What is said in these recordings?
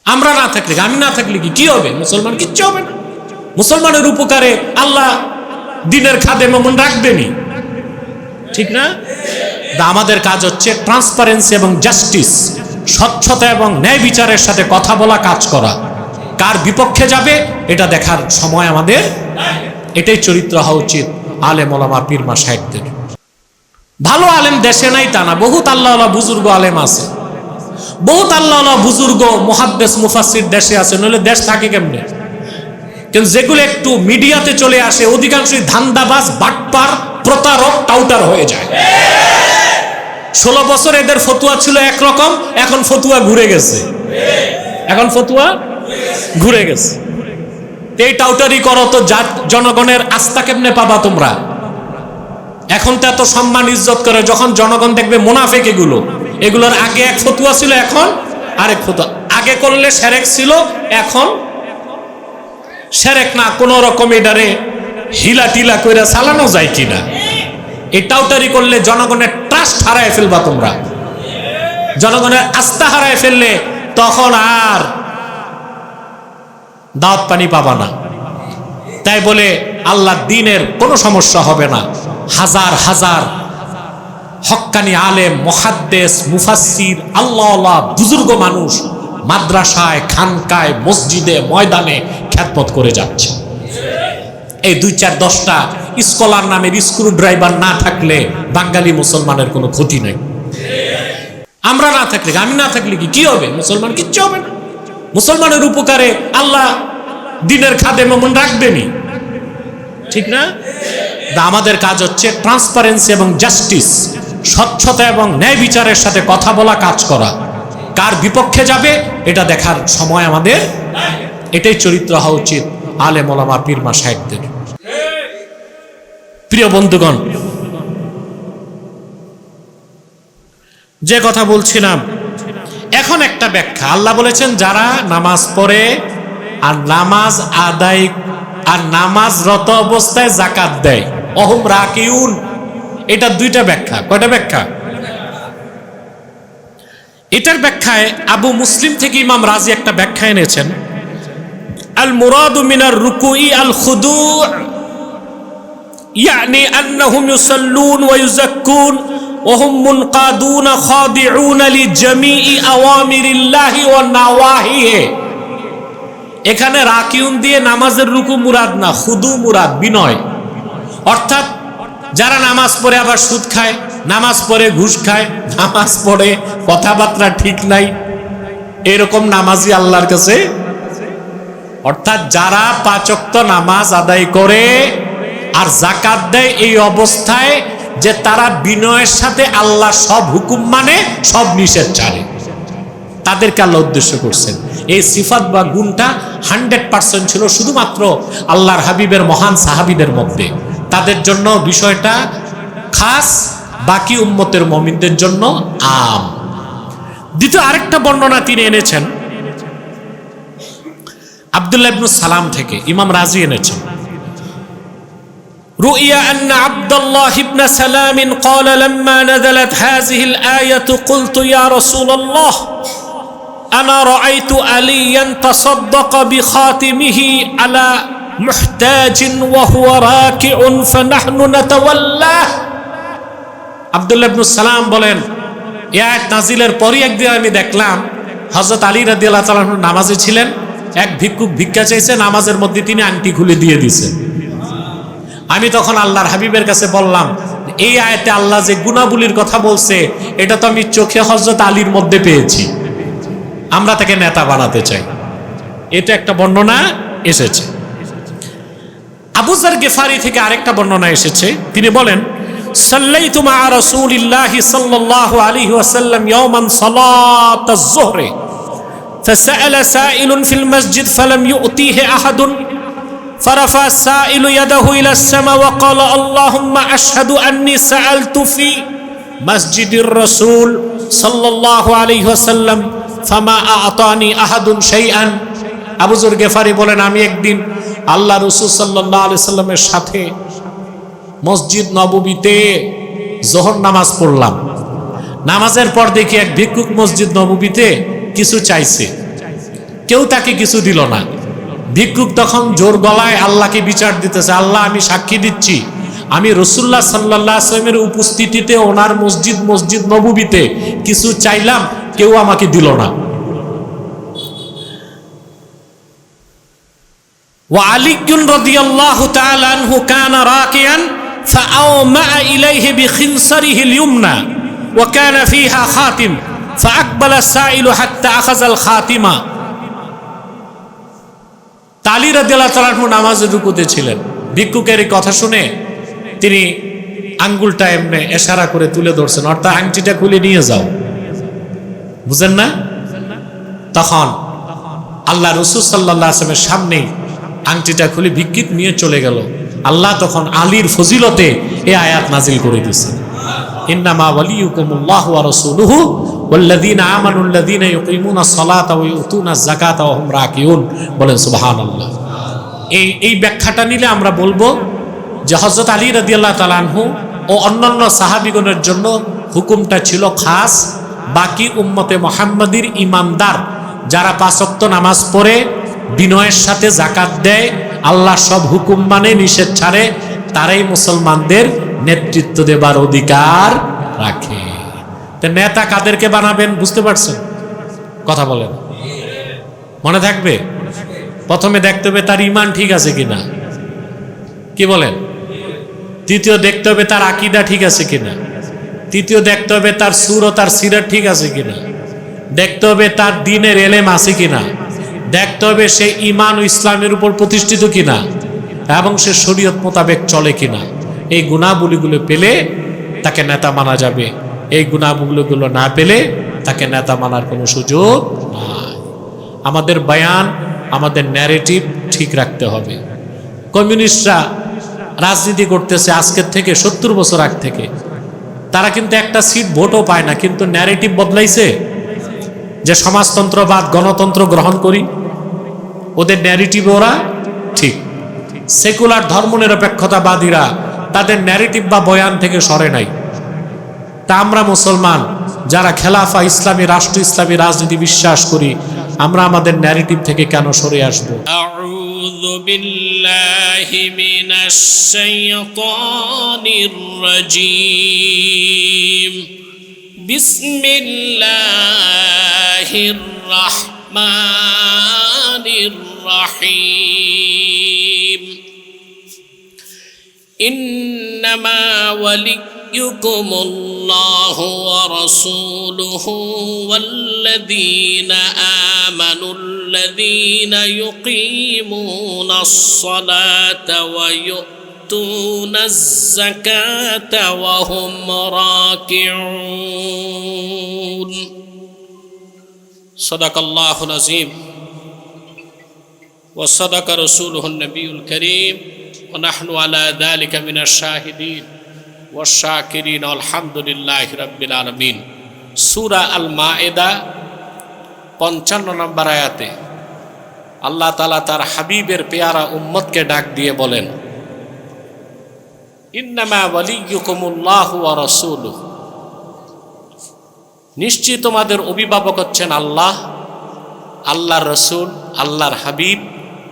আমরা না থাকলে, আমি না থাকলে কি হবে? মুসলমান কিচ্ছু হবে না। মুসলমানের উপকারে আল্লাহ দিনের খাদেম এমন রাখবেনি, ঠিক না? আমাদের কাজ হচ্ছে ট্রান্সপারেন্সি এবং জাস্টিস, স্বচ্ছতা এবং ন্যায় বিচারের সাথে কথা বলা, কাজ করা। কার বিপক্ষে যাবে এটা দেখার সময় আমাদের, এটাই চরিত্র হওয়া উচিত আলেম ওলামা পীর মাশায়েখদের। ভালো আলেম দেশে নাই তা না, বহুত আল্লাহওয়ালা বুজুর্গ আলেম আছে, বহুত আল্লাহওয়ালা বুজুর্গ মুহাদ্দিস মুফাসসির দেশে আছে, নইলে দেশ থাকে কেমনে? কিন্তু যেগুলো একটু মিডিয়াতে চলে আসে অধিকাংশই ধান্দাবাজ, বাটপার, প্রতারক, টাউটার হয়ে যায়। 16 বছর এদের ফতুয়া ছিল একরকম, এখন ফতুয়া ঘুরে গেছে, এখন ফতুয়া ঘুরে গেছে। এই টাউটারি করো তো জনগণের আস্থা কেমনে পাবা তোমরা? এখন তো এত সম্মান ইজ্জত করে, যখন জনগণ দেখবে মুনাফিক এগুলোর আগে এক ফতুয়া ছিল, এখন আরেক ফতুয়া। আগে করলে শিরক ছিল, এখন শিরক না, কোন রকম এটারে হিলা টিলা কইরা চালানো যায় কিনা। এই টাউটারি করলে জনগণের ট্রাস্ট হারায় ফেলবা তোমরা, জনগণের আস্থা হারায় ফেললে তখন আর দাওয়াত পানি পাবা না। তাই বলে আল্লাহর দ্বীনের কোনো সমস্যা হবে না। হাজার হাজার হক্কানি আলেম, মুহাদ্দিস, মুফাসসির, আল্লাহওয়ালা বুজুর্গ মানুষ মাদ্রাসায়, খানকায়, মসজিদে, ময়দানে খ্যাতমত করে যাচ্ছে। এই 2-4-10টা স্কলার নামের স্ক্রু ড্রাইভার না থাকলে বাঙালি মুসলমানের কোনো ক্ষতি নাই। আমরা না থাকলে, আমি না থাকলে কি হবে? মুসলমান কিচ্ছু হবে না। মুসলমানের উপকারে আল্লাহ দিনের খাদেম এমন রাখবেনি, ঠিক না? আমাদের কাজ হচ্ছে ট্রান্সপারেন্সি এবং জাস্টিস, স্বচ্ছতা এবং ন্যায় বিচারের সাথে কথা বলা, কাজ করা। কার বিপক্ষে যাবে এটা দেখার সময় আমাদের, এটাই চরিত্র হওয়া উচিত আলেম ওলামা পীর মাশায়েখদের। প্রিয় বন্ধুগণ, যে কথা বলছিলাম, এখন একটা ব্যাখ্যা। আল্লাহ বলেছেন যারা নামাজ পড়ে আর নামাজ আদায় আর নামাজরত অবস্থায় যাকাত দেয়, অহুম রাকিউন, এটা 2টা ব্যাখ্যা। কয়টা ব্যাখ্যা? এটার ব্যাখ্যায় আবু মুসলিম থেকে ইমাম রাজি একটা ব্যাখ্যা এনেছেন। আল মুরাদু মিনার রুকুই আল খুদু' ইয়ানি আন্নাহুম ইউসাল্লুন ওয়া ইউযাক্কুন ওয়া হুম মুনকাদুন খাদিউন লিজামিই আওয়ামিরিল্লাহি ওয়া নাওয়াহিহি। এখানে রাকিউন দিয়ে নামাজের রুকু মুরাদ না, খুদু মুরাদ, বিনয়। অর্থাৎ যারা নামাজ পড়ে আবার সুদ খায়, নামাজ পড়ে ঘুষ খায়, নামাজ পড়ে কথাবার্তা ঠিক নাই, এরকম নামাজি আল্লাহর কাছে। অর্থাৎ যারা 5 ওয়াক্ত নামাজ আদায় করে আর যাকাত দেয় এই অবস্থায় যে তারা বিনয়ের সাথে আল্লাহ সব হুকুম মানে, সব নিষেধ ছাড়ে, তাদেরকে আল্লাহ উদ্দেশ্য করছেন। এই সিফাত বা গুণটা 100% ছিল শুধুমাত্র আল্লাহর হাবিবের মহান সাহাবীদের মধ্যে। তাদের জন্য বিষয়টা খাস, বাকি উম্মতের মুমিনদের জন্য আম। দ্বিতীয় আরেকটা বর্ণনা তিনি এনেছেন আব্দুল্লাহ ইবনে সালাম থেকে, ইমাম রাজি এনেছেন। রুইয়া আন্না আব্দুল্লাহ ইবনে সালাম قال لما نزلت هذه الآية قلت يا رسول الله أنا رأيت عليا تصدق بخاتمه على محتاج وهو راكع فنحن نتولاه। আব্দুল্লাহ ইবনে সালাম বলেন, এই আয়াত নাজিলের পরই একদিন আমি দেখলাম হযরত আলী রাদিয়াল্লাহু তাআলা নামাজে ছিলেন, এক ভিক্ষুক ভিক্ষা চাইছে, নামাজের মধ্যে তিনি আংটি খুলে দিয়ে দিয়েছেন। আমি তখন আল্লাহর হাবিবের কাছে বললাম, এই আয়াতে আল্লাহ যে গুনাহগুলির কথা বলছে এটা তো আমি চোখে হযরত আলীর মধ্যে পেয়েছি, আমরা তাকে নেতা বানাতে চাই। এটা একটা বর্ণনা এসেছে। আবু যার গিফারি থেকে আরেকটা বর্ণনা এসেছে, তিনি বলেন, সাল্লাইতু মা রাসূলিল্লাহি সাল্লাল্লাহু আলাইহি ওয়াসাল্লাম ইয়াওমান সালাতাজ যুহরি ফাসাআলা সাইলুন ফিল মসজিদ ফালাম ইউতিহি আহাদুন فرفع السائل يده إلى السماء وقال اللهم أشهد أني سألت في مسجد الرسول صلى الله عليه وسلم فما أعطاني أحد شيئا। আবু যর গিফারি বলেন, আমি একদিন আল্লাহ রাসূল সাল্লাল্লাহু আলাইহি সাল্লামের সাথে মসজিদ নববীতে যোহর নামাজ পড়লাম। নামাজের পর দেখি এক ভিক্ষুক মসজিদ নববীতে কিছু চাইছে। কেউ তাকে কিছু দিল না। ভিক্ষুক তখন জোর গলায় আল্লাহকে বিচার দিতেছে, আল্লাহ আমি সাক্ষী দিচ্ছি আমি রাসূলুল্লাহ সাল্লাল্লাহু আলাইহি ওয়াসাল্লামের উপস্থিতিতে ওনার মসজিদ নববীতে কিছু চাইলাম, কেউ আমাকে দিল না। ওয়া আলী রাদিয়াল্লাহু তাআলা আনহু কানা রাকিয়ান ফাআওমা ইলাইহি বিখিনসারিহি আল-ইউমনা ওয়া কানা ফিহা খাতিম ফাআকবালা সাইলু হাত্তা আখাযাল খাতিমা। আলী রাদিয়াল্লাহু তাআলা আনহু নামাজে রুকুতে ছিলেন, ভিক্ষুকের এই কথা শুনে তিনি আঙ্গুলটা এমনি ইশারা করে তুলে ধরছেন, অর্থাৎ আংটিটা খুলে নিয়ে যাও, বুঝেন না? তখন আল্লাহ রাসূল সাল্লাল্লাহু আলাইহি ওয়াসাল্লামের সামনে আংটিটা খুলে ভিক্ষুক নিয়ে চলে গেল। আল্লাহ তখন আলীর ফজিলতে এই আয়াত নাজিল করে দিয়েছে, ইন্নামা ওয়ালিয়ুকুমুল্লাহু ওয়া রাসূলুহু ওয়াল্লাযীনা আমানুল্লাযীনা ইউকিমুনাস সালাতা ওয়া ইউতুনাজ যাকাতা ওয়া হুম রাকিউন। বলেন সুবহানাল্লাহ। এই ব্যাখ্যাটা নিলে আমরা বলবো যে হযরত আলী রাদিয়াল্লাহু তাআলা আনহু ও অন্যান্য সাহাবীগণের জন্য হুকুমটা ছিল খাস, বাকি উম্মতে মুহাম্মাদীর ঈমানদার যারা 5 ওয়াক্ত নামাজ পড়ে বিনয়ের সাথে যাকাত দেয়, আল্লাহ সব হুকুম মানে নিষেধ ছাড়ে, তারাই মুসলমানদের নেতৃত্ব দেবার অধিকার রাখে। তো নেতা কাদেরকে বানাবেন বুঝতে পারছেন? কথা বলেন, মনে থাকবে? প্রথমে দেখতে হবে তার ঈমান ঠিক আছে কিনা, কি বলেন? দ্বিতীয় দেখতে হবে তার আকীদা ঠিক আছে কিনা, তৃতীয় দেখতে হবে তার সুরত আর সিরাত ঠিক আছে কিনা, দেখতে হবে তার দ্বীনের ইলম আছে কিনা, দেখতে হবে সে ঈমান ও ইসলামের উপর প্রতিষ্ঠিত কিনা এবং সে শরীয়ত মোতাবেক চলে কিনা। এই গুণাবলীগুলো পেলে তাকে নেতা মানা যাবে, এই গুণাবলীগুলো না পেলে তাকে নেতা মানার কোনো সুযোগ নাই। আমাদের বয়ান, আমাদের ন্যারেটিভ ঠিক রাখতে হবে। কমিউনিস্টরা রাজনীতি করতেছে আজকের থেকে 70 বছর আগ থেকে, তারা কিন্তু একটা সিট ভোটও পায় না, কিন্তু ন্যারেটিভ বদলাইছে যে সমাজতন্ত্রবাদ গণতন্ত্র গ্রহণ করি, ওদের ন্যারেটিভ ওরা ঠিক। সেকুলার ধর্মনিরপেক্ষতাবাদীরা তাদের ন্যারেটিভ বা বয়ান থেকে সরে নাই। তা আমরা মুসলমান যারা খেলাফা ইসলামী রাষ্ট্র ইসলামী রাজনীতি বিশ্বাস করি, আমরা আমাদের ন্যারেটিভ থেকে কেন সরে আসব? আউযু বিল্লাহি মিনাশ শাইতানির রাজীম। বিসমিল্লাহির রাহমানির রাহিম। ইন্নামা ওয়ালিয়্যুকুমুল্লাহু ওয়া রাসূলুহু ওয়াল্লাযীনা আমানুল্লাযীনা ইউকিমুনাস সালাতা ওয়া ইউতুনাজ যাকাতা ওয়া হুম রাকিউন। সাদাকাল্লাহুল আযীম ওয়া সাদাকা রাসূলুহুন নবিয়্যুল কারীম ওয়া নাহনু আলা যালিকা মিনাশ শাহিদিন ওয়াশ শাকিরিন আলহামদুলিল্লাহি রাব্বিল আলামিন। সূরা আল মায়েদা 55 নম্বর আয়াতে আল্লাহ তাআলা তার হাবিবের পেয়ারা উম্মতকে ডাক দিয়ে বলেন, ইন্নামা ওয়ালিয়্যুকুমুল্লাহু ওয়া রাসূলুহু, নিশ্চয় তোমাদের অভিভাবক হচ্ছেন আল্লাহ, আল্লাহর রসুল, আল্লাহর হাবিব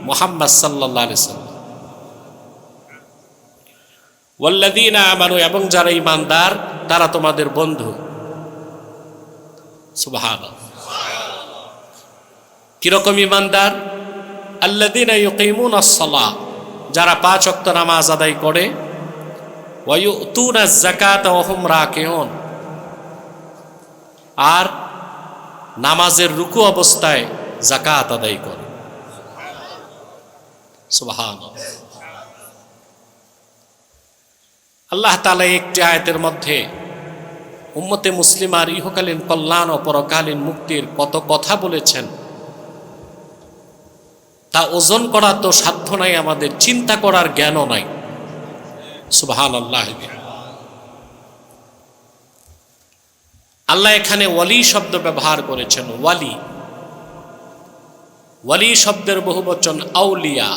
মুহাম্মদ সাল্লাল্লাহু আলাইহি ওয়াসাল্লাম। ওয়াল্লাযীনা আমানু, এবং যারা ঈমানদার তারা তোমাদের বন্ধু। সুবহানাল্লাহ। কিরকম ঈমানদার? আল্লাযীনা ইউকিমুনাস সালাহ, যারা 5 ওয়াক্ত নামাজ আদায় করে, ওয়া ইউতুনাজ যাকাতা ওয়া হুম রাকিউন, আর নামাজের রুকু অবস্থায় যাকাত আদায় করে। সুবহানাল্লাহ। আল্লাহ তাআলা একটি আয়াতের মধ্যে উম্মতে মুসলিমার ইহকালীন কল্যাণ ও পরকালীন মুক্তির কত কথা বলেছেন, তা ওজন করা তো সাধ্য নাই, আমাদের চিন্তা করার জ্ঞানও নাই। সুবহানাল্লাহ। আল্লাহ এখানে ওয়ালি শব্দ ব্যবহার করেছেন। ওয়ালি, ওয়ালি শব্দের বহুবচন আউলিয়া।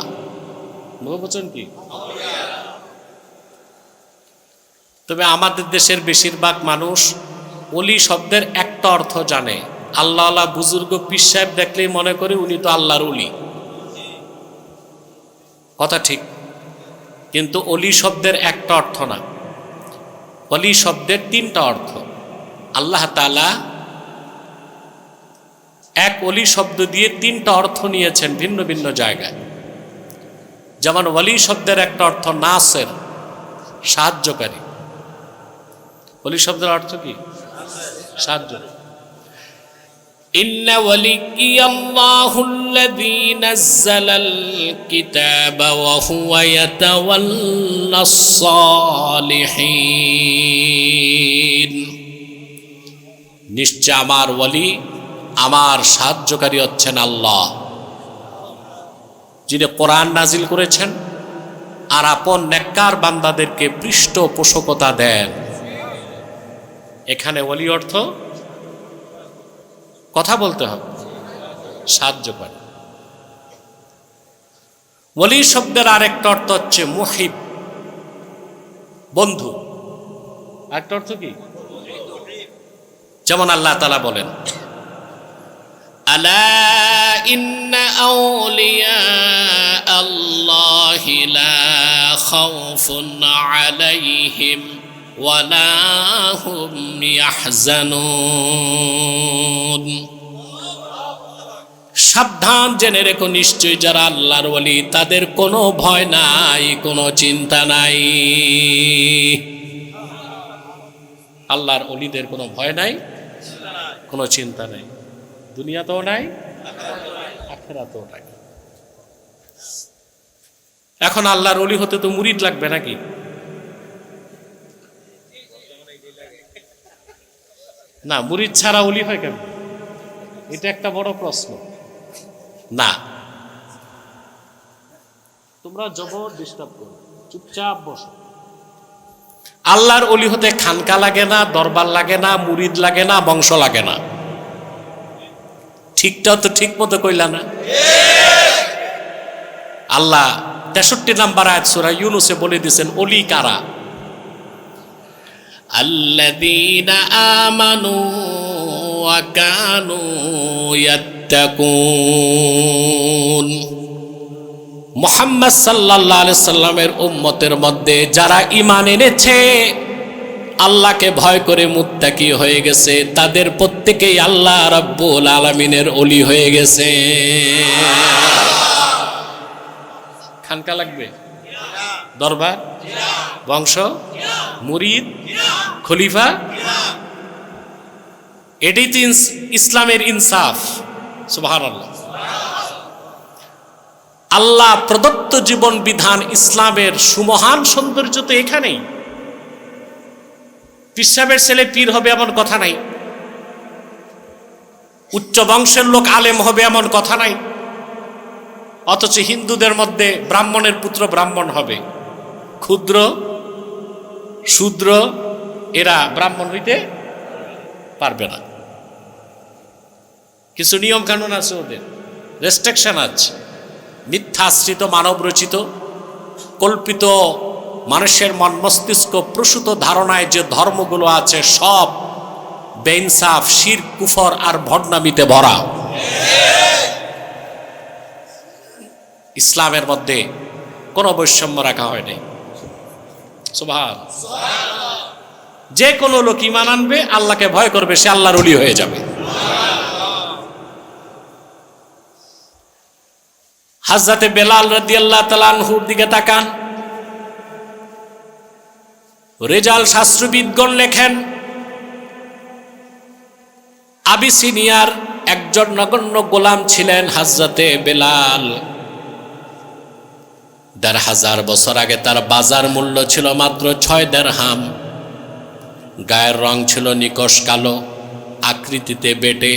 বহুবচন কি? তবে আমাদের দেশের বেশিরভাগ মানুষ ওলি শব্দের একটা অর্থ জানে, আল্লাহ বুজুর্গ পীর সাহেব দেখলেই মনে করে উনি তো আল্লাহর ওলি। কথা ঠিক, কিন্তু অলি শব্দের একটা অর্থ না, অলি শব্দের তিনটা অর্থ। আল্লাহ তাআলা এক অলি শব্দ দিয়ে তিনটা অর্থ নিয়েছেন ভিন্ন ভিন্ন জায়গায়। যেমন ওলি শব্দের একটা অর্থ নাসের, সাহায্যকারী। ওলি শব্দের অর্থ কি? সাহায্য। ইন্না ওয়ালিয়াল্লাহুল্লাযী নাযালাল কিতাবা ওয়া হুয়া ইয়াতাওয়াল্লাস সালিহিন। নিশ্চয় আমার ওলি, আমার সাহায্যকারী হচ্ছেন আল্লাহ, যিনি কোরআন নাজিল করেছেন আর আপন নেককার বান্দাদেরকে পৃষ্ঠপোষকতা দেন। এখানে ওলি অর্থ কথা বলতে হবে, সাহায্য করে। ওলি শব্দের আরেকটা অর্থ হচ্ছে মুহিব, বন্ধু। আরেকটা অর্থ কি? যেমন আল্লাহ তাআলা বলেন, আলা ইন্না আউলিয়া আল্লাহি লা খাউফুন আলাইহিম ওয়া লা হুম ইয়াহজানুন। সাবধান, জেনে রেখো নিশ্চয়ই যারা আল্লাহর ওলি তাদের কোনো ভয় নাই, কোনো চিন্তা নাই। আল্লাহর ওলিদের কোনো ভয় নাই, কোনো চিন্তা নাই, দুনিয়াতেও নাই, আখিরাতেও নাই। এখন আল্লাহর ওলি হতে তো মুরিদ লাগবে নাকি? না, মুরিদ ছাড়া ওলি হয় কেন? এটা একটা বড় প্রশ্ন। না, তোমরা জবর ডিস্টার্ব করো, চুপচাপ বসো। আল্লাহর ওলি হতে খানকা লাগে না, দরবার লাগে না, মুরিদ লাগে না, বংশ লাগে না। ঠিকটাও তো ঠিক মতো কইলা না? আল্লাহ 63 নম্বর আয়াত সূরা ইউনূসে বলে দিয়েছেন ওলি কারা। আল্লাযীনা আমানু ওয়া কানু ইয়াত্তাকুন। মুহাম্মদ সাল্লাল্লাহু আলাইহি সাল্লামের উম্মতের মধ্যে যারা ঈমান এনেছে, আল্লাহকে ভয় করে মুত্তাকি হয়ে গেছে, তাদের প্রত্যেকেই আল্লাহ রাব্বুল আলামিনের ওলি হয়ে গেছে। খানকা লাগবে, দরবার, বংশ, মুরিদ, খলিফা, এটাই তো ইসলামের ইনসাফ। সুবহানাল্লাহ। আল্লাহ প্রদত্ত জীবন বিধান ইসলামের সুমহান সৌন্দর্য তো এখানেই। পীর সাহেবের ছেলে পীর হবে এমন কথা নাই, উচ্চ বংশের লোক আলেম হবে এমন কথা নাই, অথচ হিন্দুদের মধ্যে ব্রাহ্মণের পুত্র ব্রাহ্মণ হবে, ক্ষুদ্র শূদ্র এরা ব্রাহ্মণ হইতে পারবে না। কিছু নিয়ম কানুন আছে, ওদের রেস্ট্রিকশন আছে। মিথ্যাশ্রিত, মানব রচিত, কল্পিত, মানুষের মন মস্তিষ্ক প্রসূত ধারণায় যে ধর্মগুলো আছে সব বেইনসাফ, শিরক, কুফর আর ভণ্ডামিতে ভরা। ইসলামের মধ্যে কোনো বৈষম্য রাখা হয়নি। সুবহানাল্লাহ। যে কোনো লোক ঈমান আনবে, আল্লাহকে ভয় করবে, সে আল্লাহর ওলি হয়ে যাবে। হযরতে বেলাল রাদিয়াল্লাহু তাআলা আনহুর দিকে তাকান। রেজাল শাস্ত্রবিদগণ লেখেন, আবিসিনিয়ার একজন নগণ্য গোলাম ছিলেন হযরতে বেলাল। ১৫০০ বছর আগে তার বাজার মূল্য ছিল মাত্র ৬ দিরহাম। গায়ের রং ছিল নিকশ কালো, আকৃতিতে বেটে।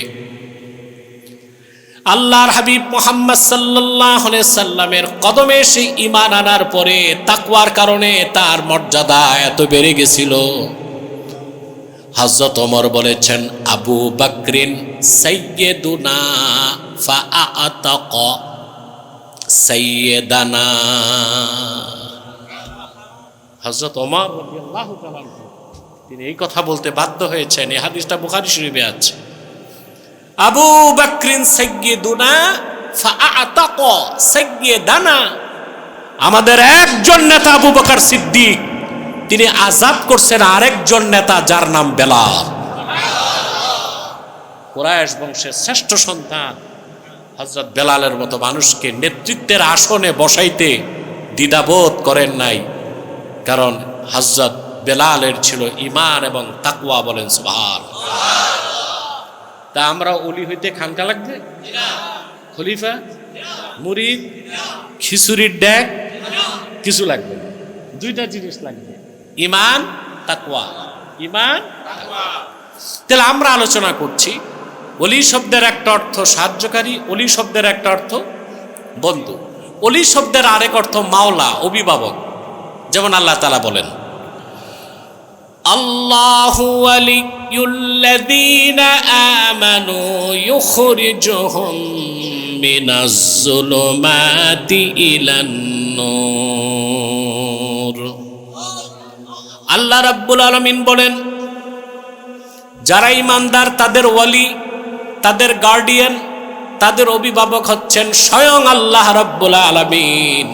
আল্লাহর হাবিব মুহাম্মদ সাল্লাল্লাহু আলাইহি সাল্লামের কদমে সে ঈমান আনার পরে তাকওয়ার কারণে তার মর্যাদা এত বেড়ে গেছিল। হযরত ওমর বলেছেন, আবু বকরিন সাইয়্যিদুনা ফাআতাক সাইয়্যিদানা। হযরত ওমর রাদিয়াল্লাহু তাআলা তিনি এই কথা বলতে বাধ্য হয়েছেন। এই হাদিসটা বুখারী শরীফে আছে। আবু বকরিন সাইয়্যিদুনা ফাআতাক সাইয়্যিদানা, আমাদের একজন নেতা আবু বকর সিদ্দিক, তিনি আযাদ করছেন আরেকজন নেতা যার নাম বেলাল। কুরাইশ বংশের শ্রেষ্ঠ সন্তান হযরত বেলালের মতো মানুষকে নেতৃত্বের আসনে বসাইতে দ্বিধাবোধ করেন নাই, কারণ হযরত বেলালের ছিল ঈমান এবং তাকওয়া। বলেন সুবহানাল্লাহ। তা আমরা ওলি হইতে খানকা লাগবে? খলিফা, মুরিদ, খিচুড়ির ডেক কিছু লাগবে না, দুইটা জিনিস লাগবে, ঈমান, তাকওয়া। ঈমান, তাকওয়া। তাহলে আমরা আলোচনা করছি ওলি শব্দের একটা অর্থ সাহায্যকারী, ওলি শব্দের একটা অর্থ বন্ধু, ওলি শব্দের আরেক অর্থ মাওলা, অভিভাবক। যেমন আল্লাহ তাআলা বলেন, আল্লাহু ওয়ালিয়ুল্লাযীনা আমানু ইউখরিজুহুম মিনাজ যুলুমাতি ইলান নূর। আল্লাহ রাব্বুল আলামিন বলেন, যারা ঈমানদার তাদের ওয়ালি, তাদের গার্ডিয়ান, তাদের অভিভাবক হচ্ছেন স্বয়ং আল্লাহ রাব্বুল আলামিন।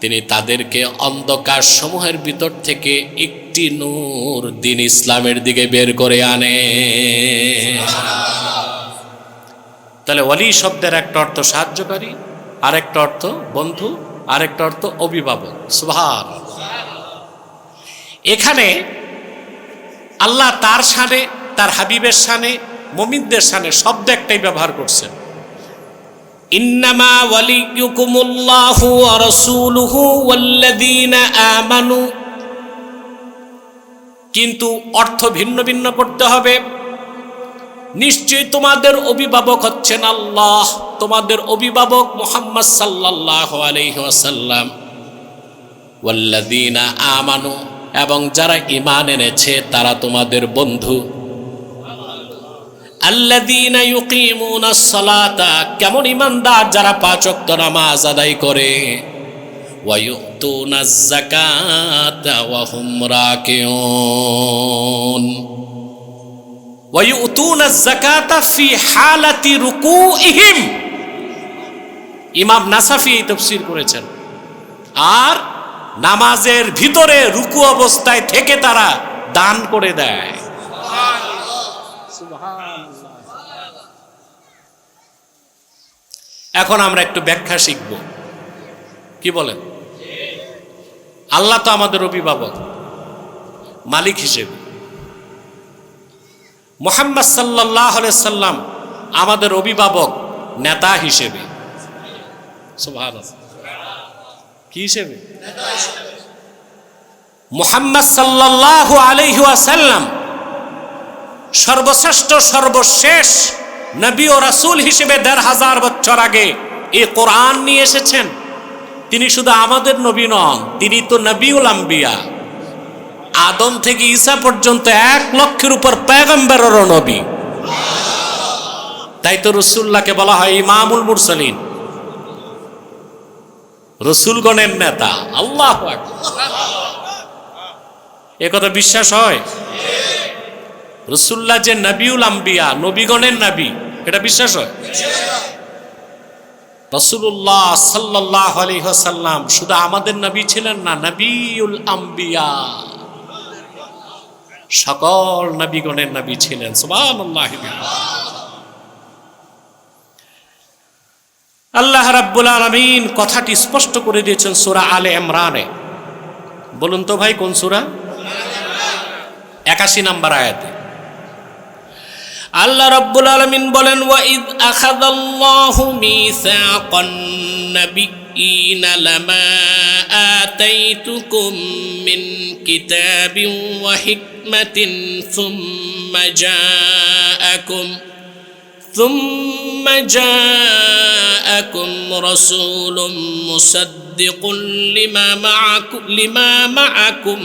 তিনি তাদেরকে অন্ধকার সমূহের ভিতর থেকে একটি নূর, দ্বীন ইসলামের দিকে বের করে আনে। তাহলে ওয়ালি শব্দের একটা অর্থ সাহায্যকারী, আরেকটা অর্থ বন্ধু, আরেকটা অর্থ অভিভাবক। সুবহানাল্লাহ। এখানে আল্লাহ তার শানে, তার হাবিবের শানে, মুমিনদের শানে শব্দ একটাই ব্যবহার করছেন, ইন্নামা ওয়ালিয়ুকুমুল্লাহু ওয়া রাসূলুহু ওয়াল্লাযীনা আমানু। কিন্তু অর্থ ভিন্ন ভিন্ন করতে হবে। নিশ্চয়ই তোমাদের অভিভাবক হচ্ছেন আল্লাহ, তোমাদের অভিভাবক মুহাম্মদ সাল্লাল্লাহু আলাইহি ওয়াসাল্লাম। ওয়াল্লাযীনা আমানু, এবং যারা ঈমান এনেছে তারা তোমাদের বন্ধু। আল্লাযীনা ইউকিমুনাস সালাতা, কেমন ঈমানদার? যারা 5 ওয়াক্ত নামাজ আদায় করে। ওয়া ইউতুনাজ যাকাতা ওয়া হুম রাকিউন। ওয়া ইউতুনাজ যাকাতা ফি হালাতি রুকুইহিম। ইমাম নাসাফি এই তাফসীর করেছেন। আর নামাজের ভিতরে রুকু অবস্থায় থেকে তারা দান করে দেয়। এখন আমরা একটু ব্যাখ্যা শিখব, কি বলেন? আল্লাহ তো আমাদের অভিভাবক, মালিক হিসেবে। মুহাম্মদ সাল্লাল্লাহু আলাইহি সাল্লাম আমাদের অভিভাবক, নেতা হিসেবে। সুবহানাল্লাহ। কি হিসেবে? মুহাম্মদ সাল্লাল্লাহু আলাইহি ওয়াসাল্লাম সর্বশ্রেষ্ঠ, সর্বশেষ নবী ও রাসূল হিসেবে ১৫০০ বছর আগে এই কোরআন নিয়ে এসেছেন। তিনি শুধু আমাদের নবী নন, তিনি তো নবীউল আম্বিয়া। আদম থেকে ঈসা পর্যন্ত ১ লক্ষের উপর পয়গম্বরেরও নবী। তাই তো রাসূলুল্লাহকে বলা হয় ইমামুল মুরসালিন, রাসূলগণের নেতা। আল্লাহু আকবার। এ কথা বিশ্বাস হয়? রাসূলুল্লাহ যে নবীউল আম্বিয়া, নবীগণের নবী, এটা বিশ্বাস হয়? রাসূলুল্লাহ সাল্লাল্লাহু আলাইহি ওয়াসাল্লাম শুধু আমাদের নবী ছিলেন না, নবীউল আম্বিয়া, সকল নবীগণের নবী ছিলেন। সুবহানাল্লাহ। আল্লাহ রাব্বুল আলামিন কথাটি স্পষ্ট করে দিয়েছেন সূরা আলে ইমরানে। বলুন তো ভাই, কোন সূরা? ৮১ নম্বর আয়াতে আল্লাহ রাব্বুল আলামিন বলেন, ওয়া ইয আখাযাল্লাহু মিসাকান নাবিয়্যিনা লামা আতাইতুকুম মিন কিতাবিন ওয়া হিকমাতিন ثم جاءكم رسول مصدق لما معكم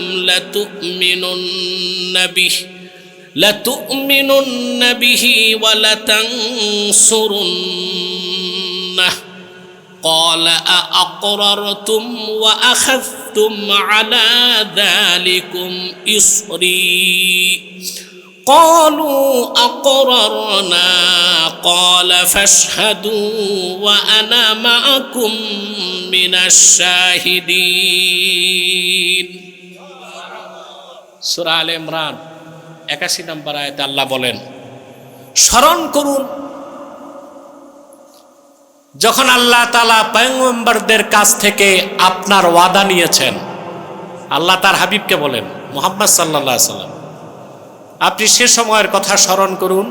لتؤمنن به ولتنصرنه قال أأقررتم وأخذتم على ذلكم إصري قالوا أقررنا قال فاشهدوا وأنا معكم من الشاهدين সূরা আলে ইমরান 81 নম্বর আয়াতে আল্লাহ বলেন, স্মরণ করুন যখন আল্লাহ তাআলা পয়গম্বরদের কাছ থেকে আপনার ওয়াদা নিয়েছেন। আল্লাহ তার হাবিবকে বলেন, মুহাম্মদ সাল্লাল্লাহু আলাইহি সাল্লাম, আপনি সে সময়ের কথা স্মরণ করুন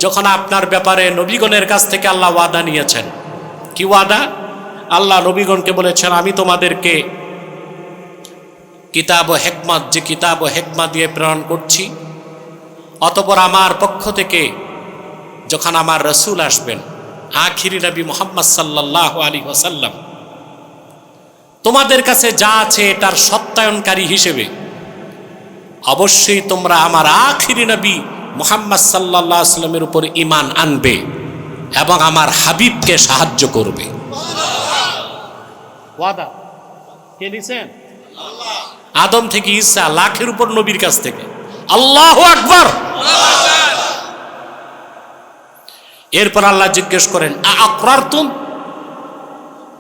যখন আপনার ব্যাপারে নবীগণের কাছ থেকে আল্লাহ ওয়াদা নিয়েছেন। কি ওয়াদা? আল্লাহ নবীগণকে বলেছেন, আমি তোমাদেরকে কিতাব ও হিকমত, যে কিতাব ও হিকমত দিয়ে প্রেরণ করছি, অতঃপর আমার পক্ষ থেকে যখন আমার রাসূল আসবেন, আখিরি নবী মুহাম্মদ সাল্লাল্লাহু আলাইহি ওয়াসাল্লাম, তোমাদের কাছে যা আছে এটার সত্যায়নকারী হিসেবে অবশ্যই তোমরা আমার আখিরি নবী মুহাম্মদ সাল্লাল্লাহু আলাইহি ওয়াসাল্লামের উপর ঈমান আনবে এবং আমার হাবিবকে সাহায্য করবে। ওয়াদা কে দিয়েছেন? আদম থেকে ঈসা, লাখের উপর নবীর কাছ থেকে। আল্লাহু আকবার। এরপর আল্লাহ জিজ্ঞেস করেন, আকরারতুম,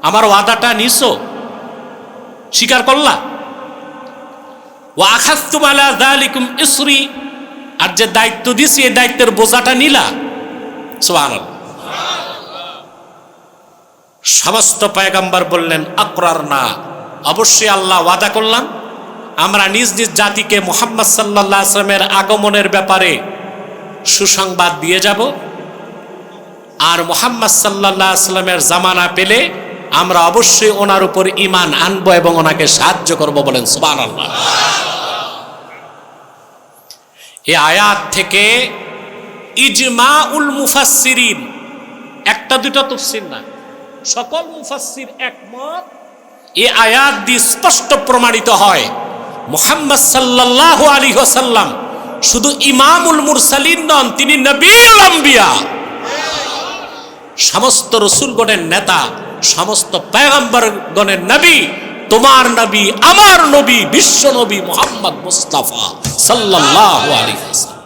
আমার ওয়াদাটা নিছো, স্বীকার করলা? ওয়া আখাযতুম আলা যালিকুম ইসরি, আর যে দায়িত্ব দিছি এই দায়িত্বের বোঝাটা নিলা? সুবহানাল্লাহ। সমস্ত পয়গম্বর বললেন, আকরারনা, অবশ্যই আল্লাহ ওয়াদা করলাম আমরা নিজ নিজ জাতিকে মুহাম্মদ সাল্লাল্লাহু আলাইহি ওয়াসাল্লামের আগমনের ব্যাপারে সুসংবাদ দিয়ে যাব, আর মুহাম্মদ সাল্লাল্লাহু আলাইহি ওয়াসাল্লামের জামানা পেলে আমরা অবশ্যই ওনার উপর ঈমান আনবো এবং ওনাকে সাহায্য করব। বলেন সুবহানাল্লাহ। এই আয়াত থেকে ইজমাউল মুফাসসিরিন, একটা দুটো তাফসীর না, সকল মুফাসসির একমত, এই আয়াত দিয়ে স্পষ্ট প্রমাণিত হয় মুহাম্মদ সাল্লাল্লাহু আলাইহি ওয়াসাল্লাম শুধু ইমামুল মুরসালিন নন, তিনি নবীউল আম্বিয়া, সমস্ত রাসূলগণের নেতা, সমস্ত পয়গম্বরগণের নবী, তোমার নবী, আমার নবী, বিশ্ব নবী মুহাম্মদ মুস্তাফা সাল্লাল্লাহু আলাইহি ওয়াসাল্লাম।